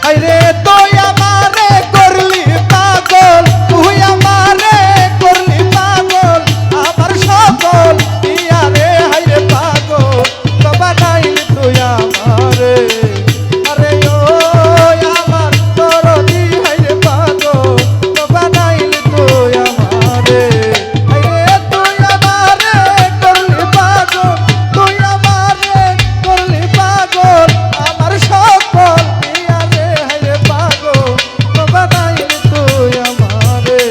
আইরে তুই আমারে করলি পাগল, তুই আমারে করলি পাগল, আমার সকল দিয়া রে হাইরে পাগল বানাইলি তুই আমারে। আরে ও আমার দরদি হাইরে পাগল বানাইলি তুই আমারে। আইরে তুই আমারে করলি পাগল, তুই আমারে করলি পাগল, আমার সকল দিয়া রে হাইরে পাগল বানাইলি তুই আমারে।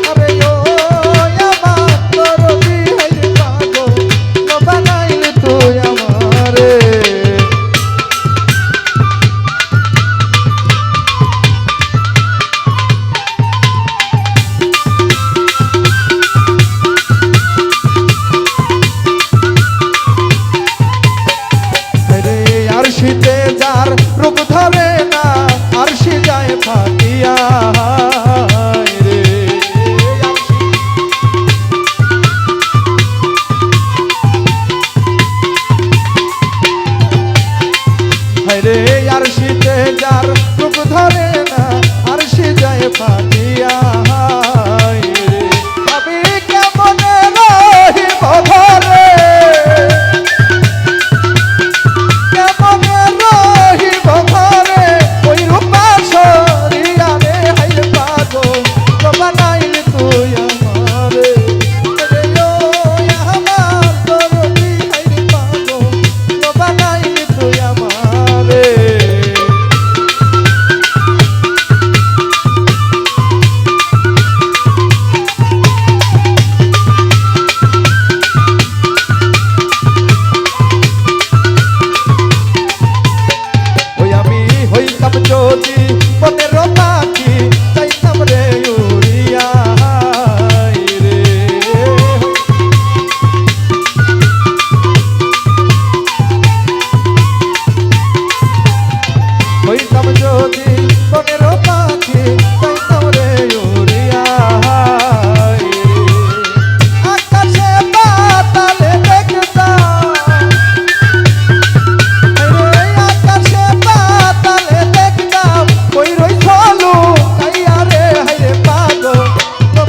আরে ও আমার দরদি হাইরে পাগল বানাইলি তুই আমারে। রে আরশিতে যার রূপ ধরে না, আরশি যায় ফাটিয়া রে। রে আরশিতে যার রূপ ধরে না, আরশি যায় ফাটিয়া রে। আমি কেমনে রহিব ঘরে, কেমনে রহিব ঘরে, ওই রূপা সরিয়া রে হাইরে পাগল বানাইলি তুই আমারে। রে ও আমার দরদি হাইরে পাগল বানাইলি তুই আমারে। ওই আমি হইতাম যদি বনের পাখি, চাইতাম রে উড়িয়া রে। হইতাম যদি বনের পাখি, চাইতাম রে উড়িয়া রে। আকাশে পাতালে দেখতাম, আকাশে পাতালে দেখতাম, ওই রই চলু কাইয়া রে হাইরে পাগল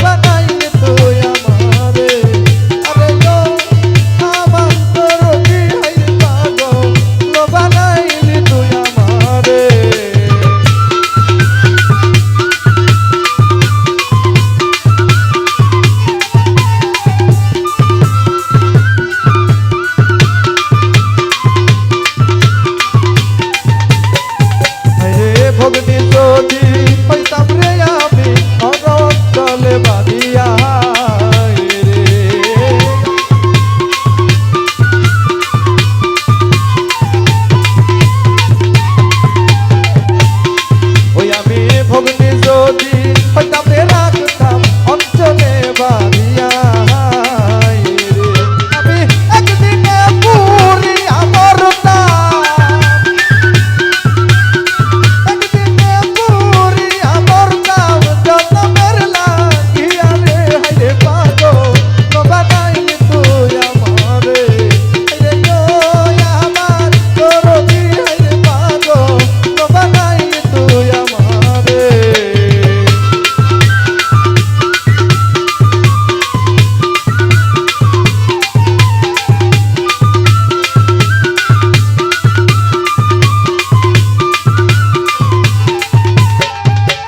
বানাইলি তুই আমারে। আরে ও আমার দরদি হাইরে পাগল বানাইলি তুই আমারে। রে ভগ্নি যদি হইতাম রে আমি অনন্তলে বাঁধিয়া রে। ওই আমি ভগ্নি যদি হইতাম রে রাখতাম অঞ্চলে বাঁধিয়া রে। আমি একদিনে পুরি আমার একদিনে পুরি আমার নাম জন্মের লাগিয়া রে হাইরে পাগল বানাইলি তুই আমারে। রে ও আমার দরদি হাইরে পাগল বানাইলি তুই আমারে।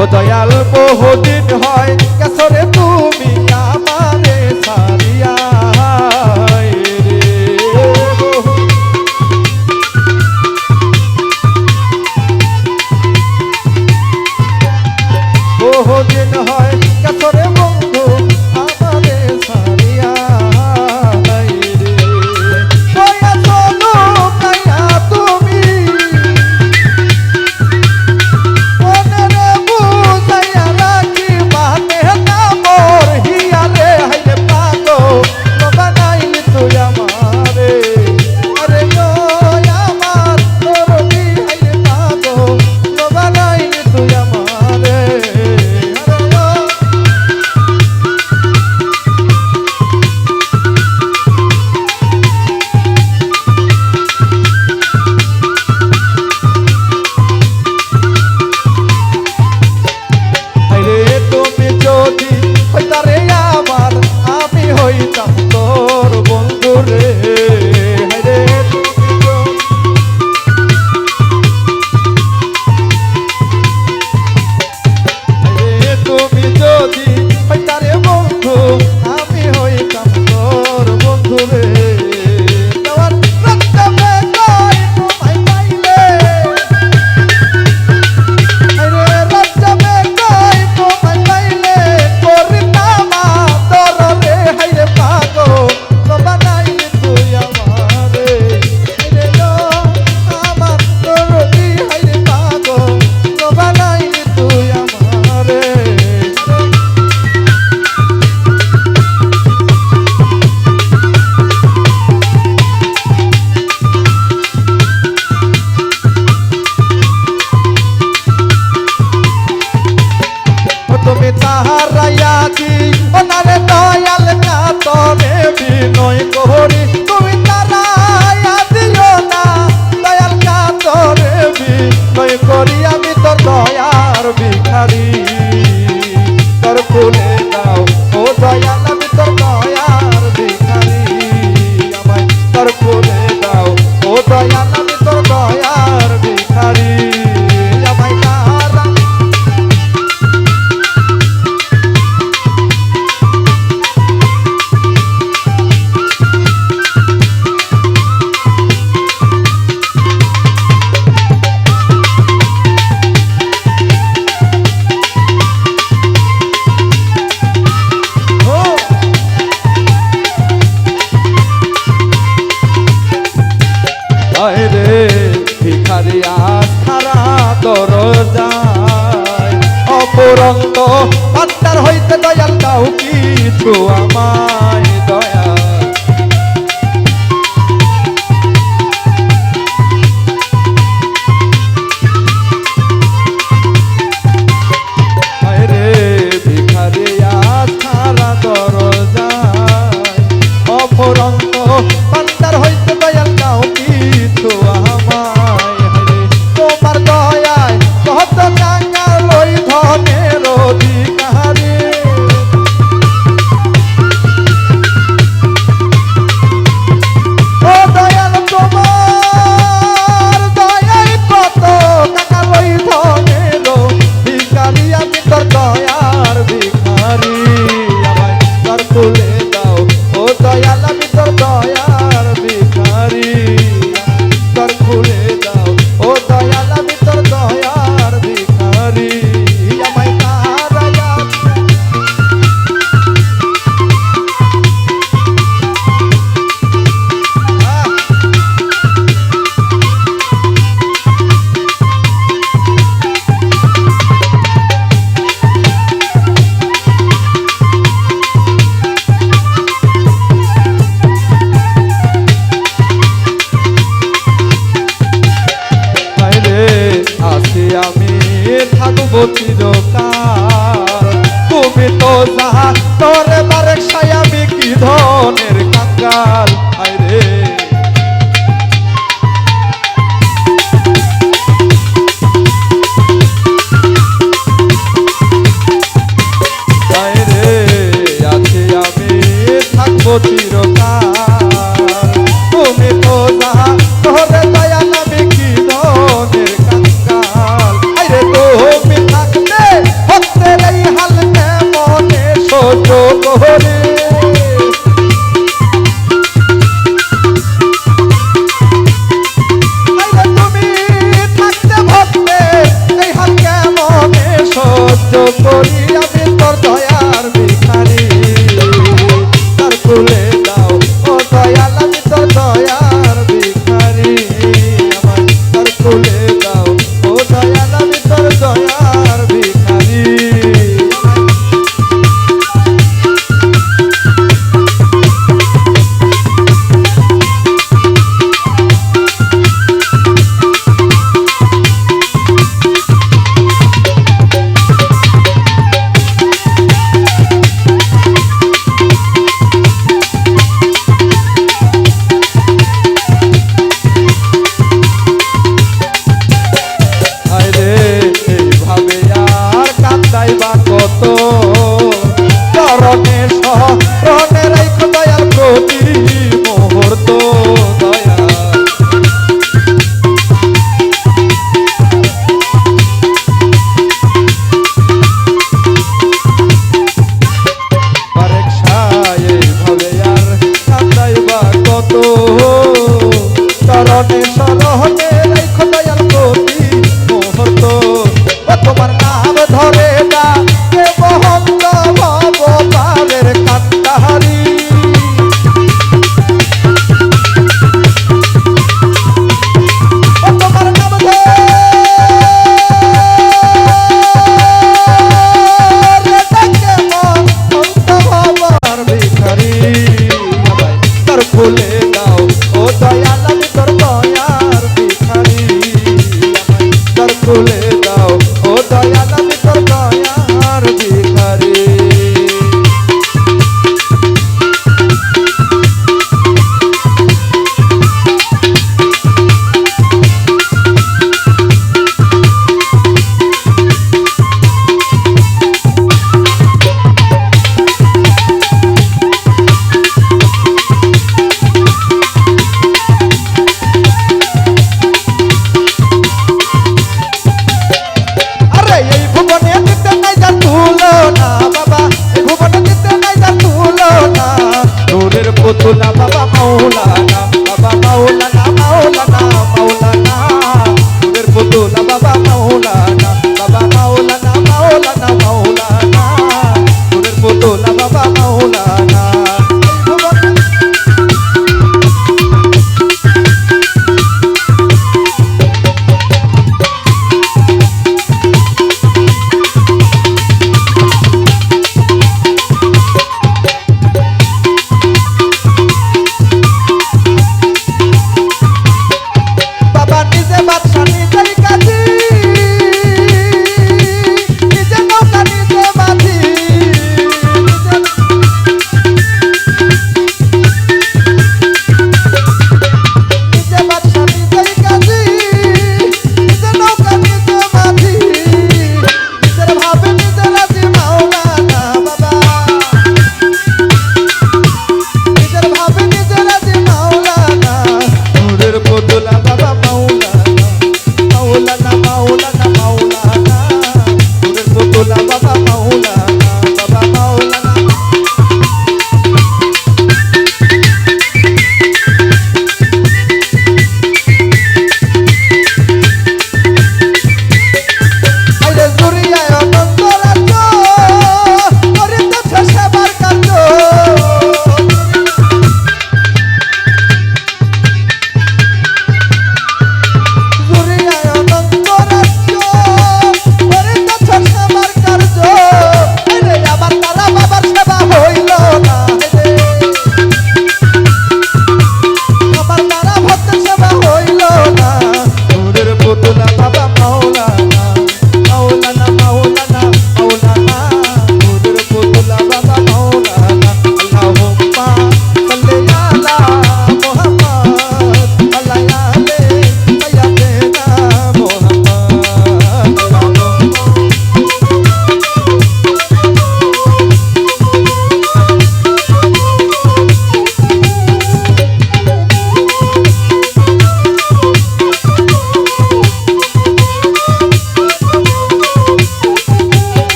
ও দয়াল বহুদিন হয় কেসরে তুমি আমারে সারিয়া রে। বহুদিন হয় কেসরে বন্ধু আমারে সারিয়া রে। দয়া চলো কাইয়া তুমি মনে বুঝাইয়া রাখি বানে না মোর অফুরন্ত ভান্ডার হইতে দয়াল দাও কিছু আমায় দয়াল। হায়রে ভিখারিয়া ছাড়া দরজায় অফুরন্ত ভান্ডার হইতে দয়াল দাও কিছু আমায়। হায়রে তোমার দয়ায় কত কাঙ্গাল ওই ধনের অধিকারী। ও দয়াল তোমার দয়ায় কত কাঙ্গাল ওই ধনের ভিখারি। আমি তোর দয়ার ভিখারি, আমায় তোর খুলে দাও ও দয়াল। আমি তোর দয়ার ভিখারি, তোর খুলে দাও ও দয়াল। আমি তোর দয়ার ভিখারি, আমায় তারায়া। হায়রে আছি আমি থাকবো চিরকাল, তুমি তো যাহা তোরে বারেক সাই। আমি কি ধনের কাঙ্গাল। হায়রে হায়রে আছি আমি থাকবো চিরকাল, তুমি তো যাহা তোরে দয়াল। আমি কি ধনের কাঙ্গাল। হায়রে তুমি থাকবে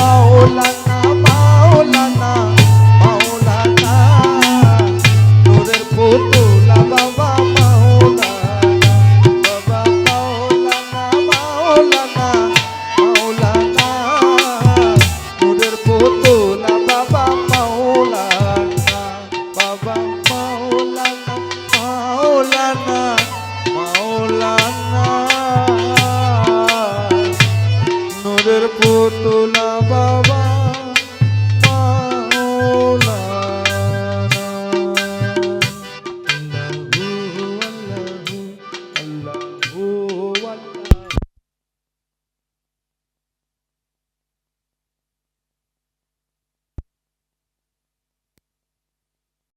মাওলানা